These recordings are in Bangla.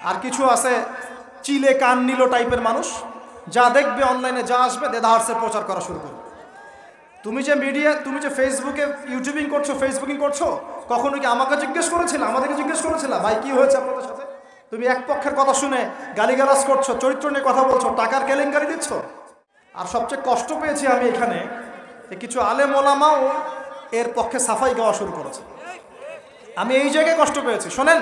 আর কিছু আছে চিলে কান নিল টাইপের মানুষ, যা দেখবে অনলাইনে যা আসবে দেদাহার্সের প্রচার করা শুরু করবে। তুমি যে ফেসবুকে ইউটিউবিং করছো, ফেসবুকিং করছো, কখনো কি আমাকে জিজ্ঞেস করেছিলা, আমাদেরকে জিজ্ঞেস করেছিলা ভাই কি হয়েছে আপনাদের সাথে? তুমি এক পক্ষের কথা শুনে গালিগালাজ করছো, চরিত্র নিয়ে কথা বলছো, টাকার কেলেঙ্কারি দিচ্ছ। আর সবচেয়ে কষ্ট পেয়েছি আমি এখানে কিছু আলেম ওলামাও এর পক্ষে সাফাই গাওয়া শুরু করেছে। আমি এই জায়গায় কষ্ট পেয়েছি। শোনেন,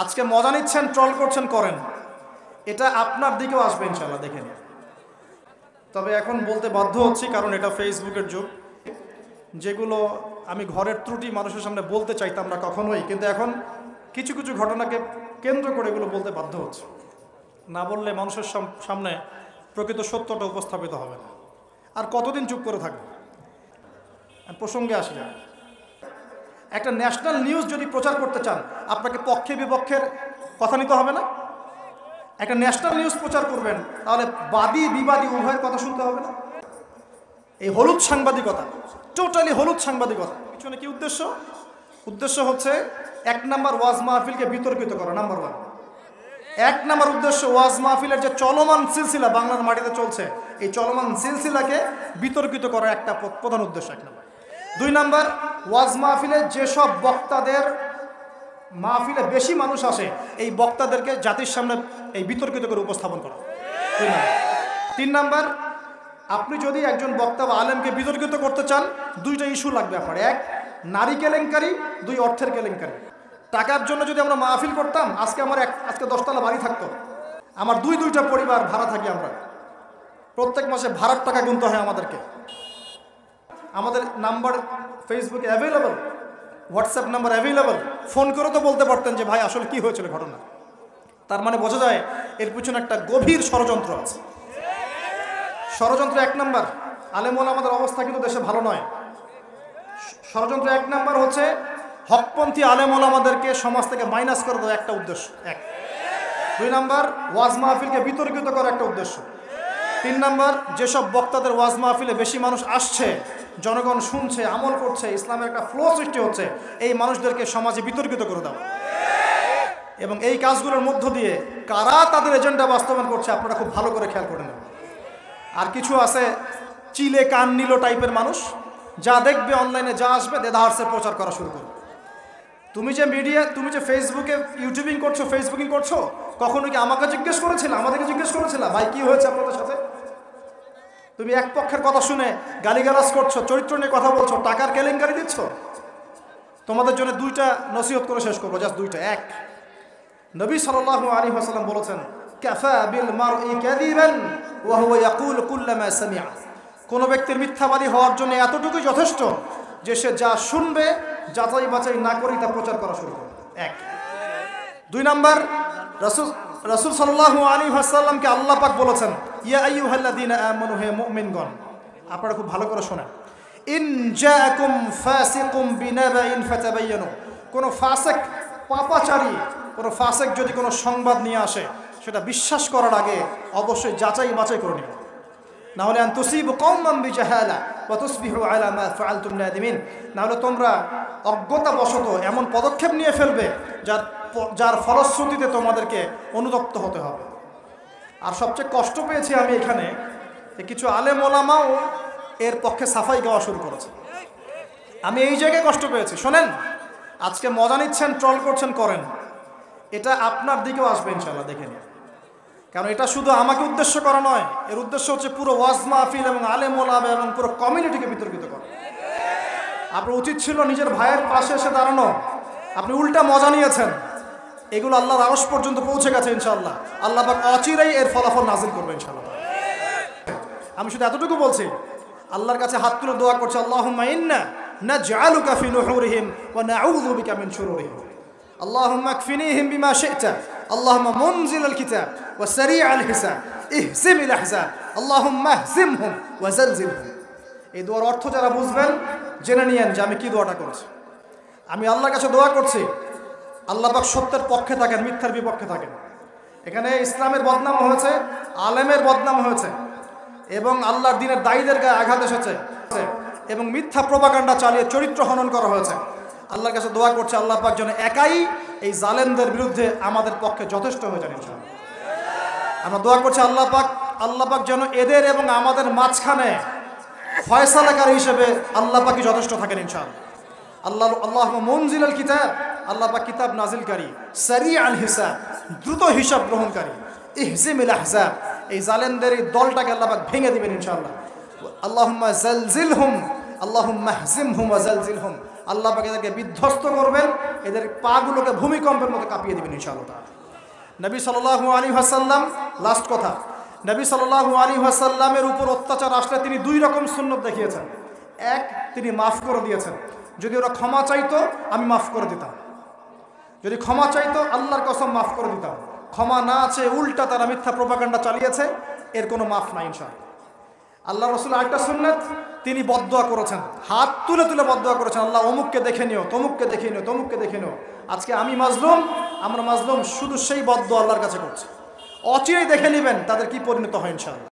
আজকে মজা নিচ্ছেন, ট্রল করছেন, করেন, এটা আপনার দিকেও আসবে ইনশাল্লাহ, দেখে নিন। তবে এখন বলতে বাধ্য হচ্ছি, কারণ এটা ফেসবুকের যুগ। যেগুলো আমি ঘরের ত্রুটি মানুষের সামনে বলতে চাইতাম না কখনোই, কিন্তু এখন কিছু কিছু ঘটনাকে কেন্দ্র করে এগুলো বলতে বাধ্য হচ্ছে। না বললে মানুষের সামনে প্রকৃত সত্যটা উপস্থাপিত হবে না। আর কতদিন চুপ করে থাকবে? প্রসঙ্গে আসি। একটা ন্যাশনাল নিউজ যদি প্রচার করতে চান, আপনাকে পক্ষে বিপক্ষের কথা নিতে হবে না? একটা ন্যাশনাল নিউজ প্রচার করবেন, তাহলে বাদী বিবাদী উভয়ের কথা শুনতে হবে না? এই হলুদ সাংবাদিকতা, টোটালি হলুদ সাংবাদিকতা। পিছনে কি উদ্দেশ্য? উদ্দেশ্য হচ্ছে 1 নাম্বার ওয়াজ মাহফিলকে বিতর্কিত করা, নাম্বার 1। 1 নাম্বার উদ্দেশ্য ওয়াজ মাহফিলের যে চলমান সিলসিলা বাংলার মাটিতে চলছে, এই চলমান সিলসিলাকে বিতর্কিত করা একটা প্রধান উদ্দেশ্য 1 নাম্বার। 2 নাম্বার, ওয়াজ মাহফিলে যেসব বক্তাদের মাহফিলে বেশি মানুষ আসে, এই বক্তাদেরকে জাতির সামনে এই বিতর্কিত করে উপস্থাপন করা। 3 নাম্বার, আপনি যদি একজন বক্তা বা আলেমকে বিতর্কিত করতে চান, 2টা ইস্যু লাগবে আপনার। 1 নারী কেলেঙ্কারি, 2 অর্থের কেলেঙ্কারি। টাকার জন্য যদি আমরা মাহফিল করতাম, আজকে 10 তলা বাড়ি থাকতো। আমার 2টা পরিবার ভাড়া থাকি আমরা, প্রত্যেক মাসে ভাড়ার টাকা গুনতে হয় আমাদেরকে। আমাদের নাম্বার ফেসবুকে available, WhatsApp number available. Phone করে তো বলতে পারতেন যে ভাই আসলে কি হয়েছিল ঘটনা। তার মানে বোঝা যায় এর পিছনে একটা গভীর ষড়যন্ত্র আছে। ষড়যন্ত্র 1 নাম্বার, আলেম ওলামাদের অবস্থা কিন্তু দেশে ভালো নয়। ষড়যন্ত্র 1 নাম্বার হচ্ছে হকপন্থী আলেম ওলামাদেরকে সমাজ থেকে মাইনাস করে দেওয়া, একটা উদ্দেশ্য 1। 2 নাম্বার, ওয়াজ মাহফিলকে বিতর্কিত করা, একটা উদ্দেশ্য। 3 নাম্বার, যেসব বক্তাদের ওয়াজ মাহফিলে বেশি মানুষ আসছে, জনগণ শুনছে, আমল করছে, ইসলামের একটা ফ্লো সৃষ্টি হচ্ছে, এই মানুষদেরকে সমাজে বিতর্কিত করে দেওয়া। এবং এই কাজগুলোর মধ্য দিয়ে কারা তাদের এজেন্ডা বাস্তবায়ন করছে আপনারা খুব ভালো করে খেয়াল করে নেবেন। আর কিছু আছে চিলে কান নিল টাইপের মানুষ, যা দেখবে অনলাইনে যা আসবে দেদাহার্সের প্রচার করা শুরু করবে। তুমি যে ফেসবুকে ইউটিউবিং করছো, ফেসবুকিং করছো, কখনো কি আমাকে জিজ্ঞেস করেছিলা, আমাদেরকে জিজ্ঞেস করেছিলা ভাই কি হয়েছে আপনাদের সাথে? তুমি এক পক্ষের কথা শুনে গালিগালাজ করছো, চরিত্র নিয়ে কথা বলছো, টাকার কেলেঙ্কারি দিচ্ছ। তোমাদের জন্য 2টা নসিহত করে শেষ করবো, জাস্ট 2টা। 1, নবী সাল্লাল্লাহু আলাইহি ওয়াসাল্লাম বলেছেন, কাফা বিল মারই কাযিবান ওয়া হুয়া ইয়াকুলু কুল্লামা সামিআ। কোন ব্যক্তির মিথ্যাবাদী হওয়ার জন্য এতটুকুই যথেষ্ট যে সে যা শুনবে যাচাই বাছাই না করেই তা প্রচার করা শুরু করবে। 1। 2 নাম্বার, রাসূল সাল্লাল্লাহু আলাইহি ওয়াসাল্লামকে আল্লাহ পাক বলেছেন, ইয়া আইয়ুহাল্লাযীনা আমানু, হে মুমিনগণ, আপনারা খুব ভালো করে শোনেন, ইন জাআকুম ফাসিকুম বিনাবাইন ফাতাবায়ানু। কোন ফাসিক, পাপাচারী, কোন ফাসিক যদি কোনো সংবাদ নিয়ে আসে, সেটা বিশ্বাস করার আগে অবশ্যই যাচাই বাছাই করে নিন, না হলে আন তুসিবু কওমান বিজাহালা ওয়া তুসবিহু আলা মা ফাআলতুম নাদিমিন। না হলে তোমরা অজ্ঞতাবশত এমন পদক্ষেপ নিয়ে ফেলবে যার ফলশ্রুতিতে তোমাদেরকে অনুতপ্ত হতে হবে। আর সবচেয়ে কষ্ট পেয়েছি আমি এখানে কিছু আলেম ওলামাও এর পক্ষে সাফাই গাওয়া শুরু করেছে। আমি এই জায়গায় কষ্ট পেয়েছি। শোনেন, আজকে মজা নিচ্ছেন, ট্রল করছেন, করেন, এটা আপনার দিকেও আসবে ইনশাল্লাহ, দেখে নিন। কারণ এটা শুধু আমাকে উদ্দেশ্য করা নয়, এর উদ্দেশ্য হচ্ছে পুরো ওয়াজ মাহফিল এবং আলেম ওলামা এবং পুরো কমিউনিটিকে বিতর্কিত করা। আপনার উচিত ছিল নিজের ভাইয়ের পাশে এসে দাঁড়ানো, আপনি উল্টা মজা নিয়েছেন। এগুলো আল্লাহর আরশ পর্যন্ত পৌঁছে গেছে ইনশাআল্লাহ। আল্লাহ পাক অচিরেই এর ফলাফল নাজিল করবে ইনশাআল্লাহ। আমি শুধু এতটুকু বলছি, আল্লাহর কাছে হাত তুলে দোয়া করছি, আল্লাহুম্মা ইন্না নাজআলুকা ফি নুহুরিহিম ওয়া নাউযু বিকা মিন শুরুরিহিম। আল্লাহুম্মা আকফিনিহিম বিমা শি'তা, আল্লাহুম্মা মুনজিলাল কিতাব ওয়া সারি'আল হিসাব, ইহজিমিল আহজাব, আল্লাহুম্মা ইহজিমহুম ওয়া জালজিলহুম। এই দোয়ার অর্থ যারা বুঝবেন জেনে নিয়েন যে আমি কি দোয়াটা করছি। আমি আল্লাহর কাছে দোয়া করছি, আল্লাহ পাক সত্যের পক্ষে থাকেন, মিথ্যার বিপক্ষে থাকেন। এখানে ইসলামের বদনাম হয়েছে, আলেমের বদনাম হয়েছে, এবং আল্লাহর দ্বীনের দায়ীদের গায়ে আঘাত এসেছে, এবং মিথ্যা প্রপাগান্ডা চালিয়ে চরিত্র হনন করা হয়েছে। আল্লাহর কাছে দোয়া করছে আল্লাহ পাক যেন একাই এই জালেমদের বিরুদ্ধে আমাদের পক্ষে যথেষ্ট হয়ে যান ইনশাআল্লাহ। আমরা দোয়া করছি আল্লাহ পাক যেন এদের এবং আমাদের মাঝখানে ফয়সালাকারী হিসেবে আল্লাহ পাকই যথেষ্ট থাকেন ইনশাআল্লাহ। আল্লাহুম্মা মুনজিলাল কিতাব, আল্লাহ পাক কিতাব নাজিলকারী, সারিআল হিসাব, দ্রুত হিসাব গ্রহণকারী, ইহজিমিল আহজাব, এই জালেমদের এই দলটাকে আল্লাহ পাক ভেঙে দিবেন ইনশাআল্লাহ। আল্লাহুম্মা জালজিলহুম, আল্লাহুম্মা হযিমহুম ওয়া জালজিলহুম, আল্লাহ পাক এদেরকে বিধ্বস্ত করবেন, এদের পাগুলোকে ভূমিকম্পের মতো কাঁপিয়ে দিবেন ইনশাআল্লাহ তাআলা। নবী সাল্লাল্লাহু আলাইহি ওয়াসাল্লাম, লাস্ট কথা, নবী সাল্লাল্লাহু আলাইহি ওয়াসাল্লামের উপর অত্যাচার আসলে তিনি দুই রকম সুন্নত দেখিয়েছেন। এক, তিনি মাফ করে দিয়েছেন, যদি ওরা ক্ষমা চাইতো আমি মাফ করে দিতাম, যদি ক্ষমা চাইতো আল্লাহর কসম মাফ করে দিতাম। ক্ষমা না আছে, উল্টা তারা মিথ্যা প্রোপাগান্ডা চালিয়েছে, এর কোনো মাফ নাই ইনশাআল্লাহ। আল্লাহ রসুল আরেকটা সুন্নাত, তিনি বদদোয়া করেছেন, হাত তুলে তুলে বদদোয়া করেছেন, আল্লাহ অমুককে দেখে নিও, তমুককে দেখে নিও, তমুককে দেখে নিও। আজকে আমি মাজলুম, আমরা মাজলুম, শুধু সেই বদদোয়া আল্লাহর কাছে করছি। অচিরেই দেখে নেবেন তাদের কি পরিণত হয় ইনশাআল্লাহ।